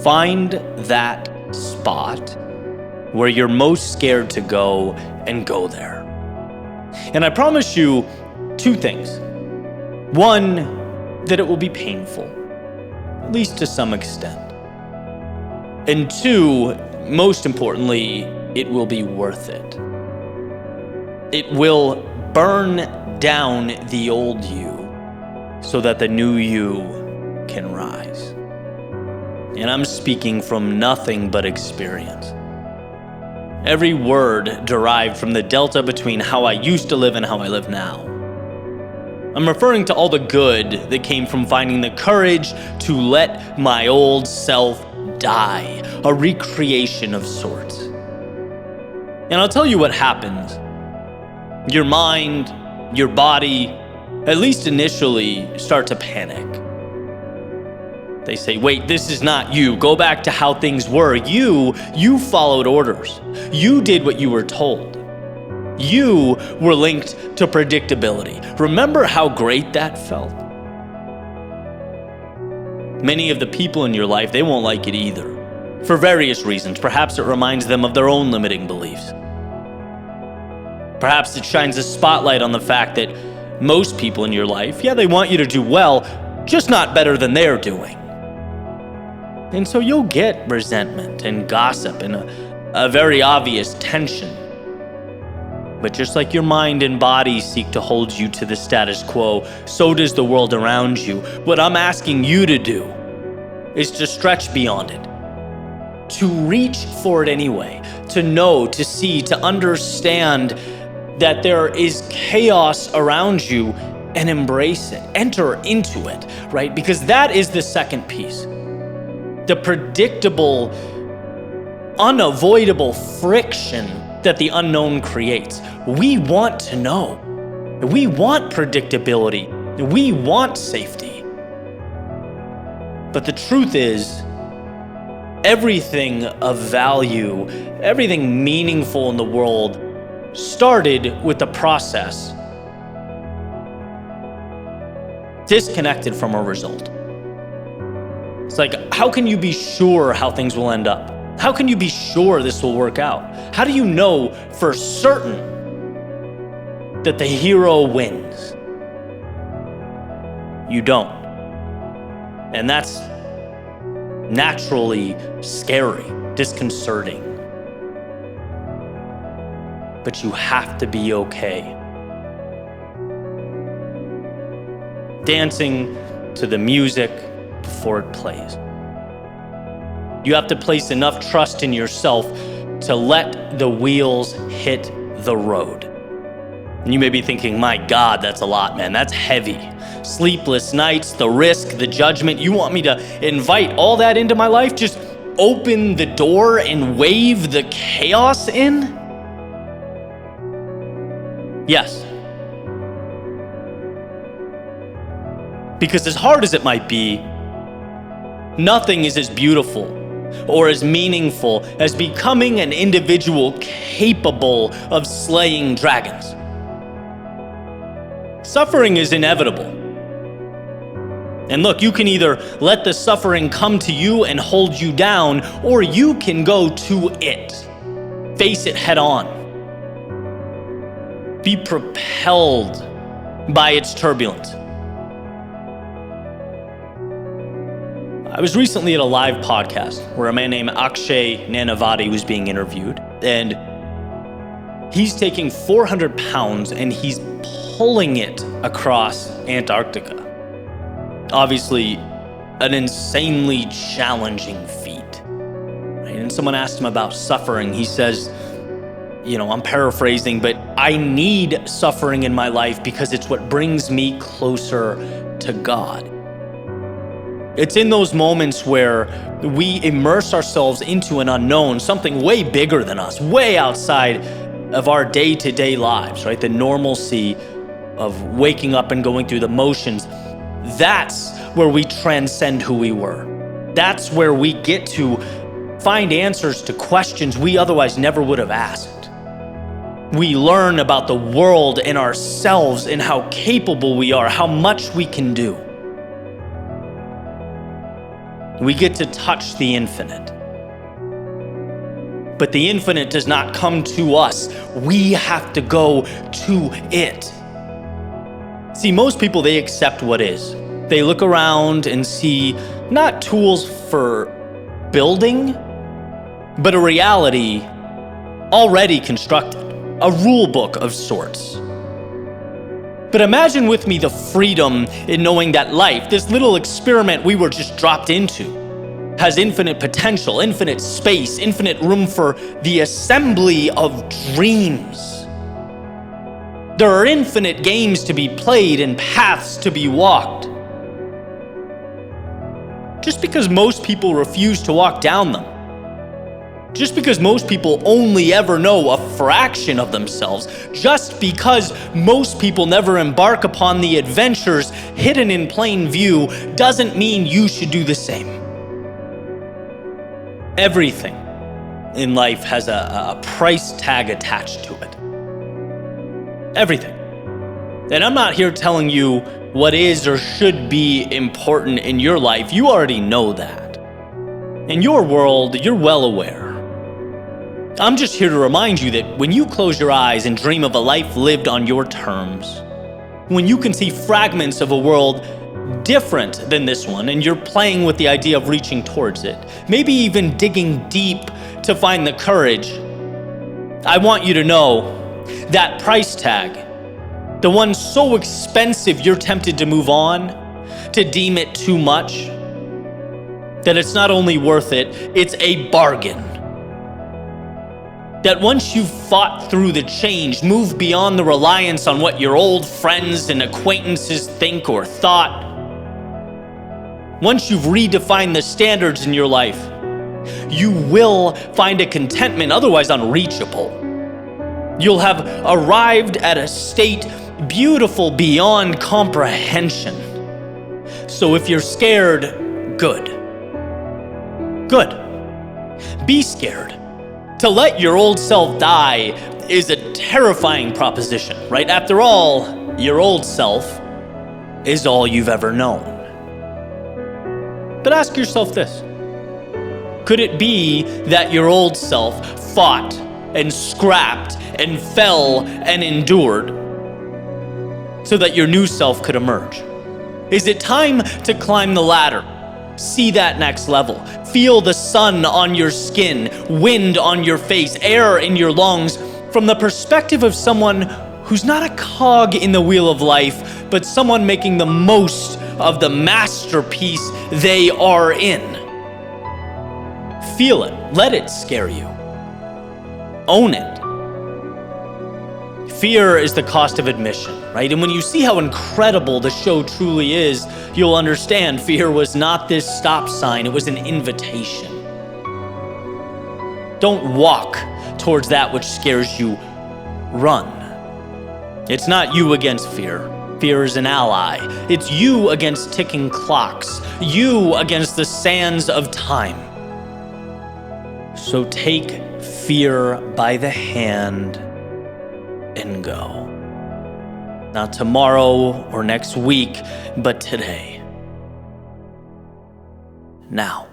Find that spot where you're most scared to go and go there. And I promise you two things. One, that it will be painful, at least to some extent. And two, most importantly, it will be worth it. It will burn down the old you so that the new you can rise. And I'm speaking from nothing but experience. Every word derived from the delta between how I used to live and how I live now. I'm referring to all the good that came from finding the courage to let my old self die, a recreation of sorts. And I'll tell you what happens. Your mind, your body, at least initially, start to panic. They say, wait, this is not you. Go back to how things were. You followed orders. You did what you were told. You were linked to predictability. Remember how great that felt? Many of the people in your life, they won't like it either. For various reasons. Perhaps it reminds them of their own limiting beliefs. Perhaps it shines a spotlight on the fact that most people in your life, they want you to do well, just not better than they're doing. And so you'll get resentment and gossip and a very obvious tension. But just like your mind and body seek to hold you to the status quo, so does the world around you. What I'm asking you to do is to stretch beyond it, to reach for it anyway, to know, to see, to understand that there is chaos around you and embrace it, enter into it, right? Because that is the second piece. The predictable, unavoidable friction that the unknown creates. We want to know. We want predictability. We want safety. But the truth is, everything of value, everything meaningful in the world started with the process disconnected from a result. It's like, how can you be sure how things will end up? How can you be sure this will work out? How do you know for certain that the hero wins? You don't. And that's naturally scary, disconcerting. But you have to be okay. Dancing to the music before it plays. You have to place enough trust in yourself to let the wheels hit the road. And you may be thinking, my God, that's a lot, man. That's heavy. Sleepless nights, the risk, the judgment. You want me to invite all that into my life? Just open the door and wave the chaos in? Yes. Because as hard as it might be, nothing is as beautiful or as meaningful as becoming an individual capable of slaying dragons. Suffering is inevitable. And look, you can either let the suffering come to you and hold you down, or you can go to it. Face it head on. Be propelled by its turbulence. I was recently at a live podcast where a man named Akshay Nanavati was being interviewed, and he's taking 400 pounds and he's pulling it across Antarctica. Obviously, an insanely challenging feat. Right? And someone asked him about suffering. He says, I'm paraphrasing, but I need suffering in my life because it's what brings me closer to God. It's in those moments where we immerse ourselves into an unknown, something way bigger than us, way outside of our day-to-day lives, right? The normalcy of waking up and going through the motions. That's where we transcend who we were. That's where we get to find answers to questions we otherwise never would have asked. We learn about the world and ourselves and how capable we are, how much we can do. We get to touch the infinite. But the infinite does not come to us. We have to go to it. See, most people, they accept what is. They look around and see not tools for building, but a reality already constructed, a rule book of sorts. But imagine with me the freedom in knowing that life, this little experiment we were just dropped into, has infinite potential, infinite space, infinite room for the assembly of dreams. There are infinite games to be played and paths to be walked. Just because most people refuse to walk down them, just because most people only ever know a fraction of themselves, just because most people never embark upon the adventures hidden in plain view, doesn't mean you should do the same. Everything in life has a price tag attached to it. Everything. And I'm not here telling you what is or should be important in your life. You already know that. In your world, you're well aware. I'm just here to remind you that when you close your eyes and dream of a life lived on your terms, when you can see fragments of a world different than this one, and you're playing with the idea of reaching towards it, maybe even digging deep to find the courage, I want you to know that price tag, the one so expensive you're tempted to move on, to deem it too much, that it's not only worth it, it's a bargain. That once you've fought through the change, moved beyond the reliance on what your old friends and acquaintances think or thought, once you've redefined the standards in your life, you will find a contentment otherwise unreachable. You'll have arrived at a state beautiful beyond comprehension. So if you're scared, good. Good. Be scared. To let your old self die is a terrifying proposition, right? After all, your old self is all you've ever known. But ask yourself this. Could it be that your old self fought and scrapped and fell and endured so that your new self could emerge? Is it time to climb the ladder? See that next level. Feel the sun on your skin, wind on your face, air in your lungs, from the perspective of someone who's not a cog in the wheel of life, but someone making the most of the masterpiece they are in. Feel it. Let it scare you. Own it. Fear is the cost of admission, right? And when you see how incredible the show truly is, you'll understand fear was not this stop sign, it was an invitation. Don't walk towards that which scares you. Run. It's not you against fear. Fear is an ally. It's you against ticking clocks. You against the sands of time. So take fear by the hand and go. Not tomorrow or next week, but today. Now.